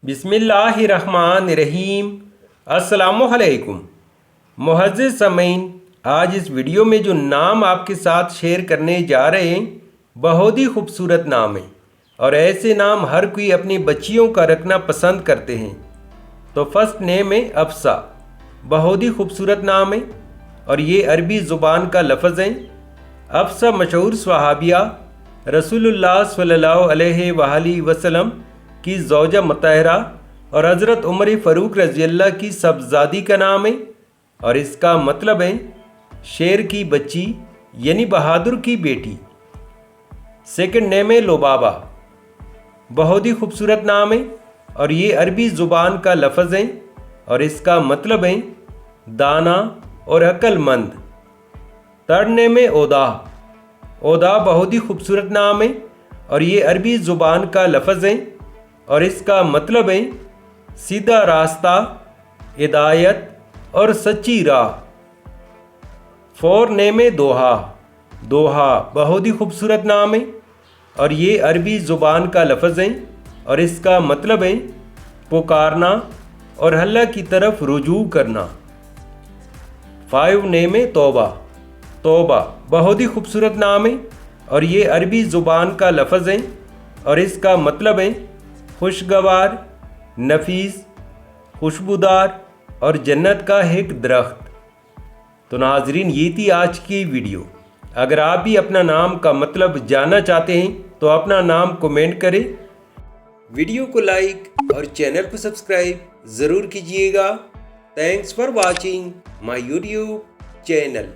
बिस्मिल्लाहिर्रहमानिर्रहीम। अस्सलामुअलैकुम मुअज़्ज़िज़ सामीन, आज इस वीडियो में जो नाम आपके साथ शेयर करने जा रहे हैं बहुत ही खूबसूरत नाम है और ऐसे नाम हर कोई अपनी बच्चियों का रखना पसंद करते हैं। तो फर्स्ट नेम है अफसा। बहुत ही खूबसूरत नाम है और ये अरबी ज़ुबान का लफ्ज़ है। अफसा मशहूर सहाबिया रसूलुल्लाह सल्लल्लाहु अलैहि वसल्लम की ज़ौजा मतहरा और हज़रत उमर फ़ारूक रज़ियल्लाहु की सबज़ादी का नाम है और इसका मतलब है शेर की बच्ची यानी बहादुर की बेटी। सेकंड नेम है लुबाबा। बहुत ही खूबसूरत नाम है और ये अरबी ज़ुबान का लफ्ज़ है और इसका मतलब है दाना और अक्लमंद। थर्ड नेम है ओदा। ओदा बहुत ही खूबसूरत नाम है और ये अरबी ज़ुबान का लफ्ज़ है और इसका मतलब है सीधा रास्ता, हिदायत और सच्ची राह। फोर नेम है दोहा। दोहा बहुत ही खूबसूरत नाम है और ये अरबी ज़ुबान का लफ्ज़ है और इसका मतलब है पुकारना और अल्लाह की तरफ रुजू करना। फाइव नेम है तौबा। तौबा बहुत ही खूबसूरत नाम है और ये अरबी ज़ुबान का लफ्ज़ है और इसका मतलब है खुशगवार, नफीस, खुशबूदार और जन्नत का एक दरख्त। तो नाजरीन, ये थी आज की वीडियो। अगर आप भी अपना नाम का मतलब जानना चाहते हैं तो अपना नाम कमेंट करें, वीडियो को लाइक और चैनल को सब्सक्राइब ज़रूर कीजिएगा। Thanks for watching my YouTube channel.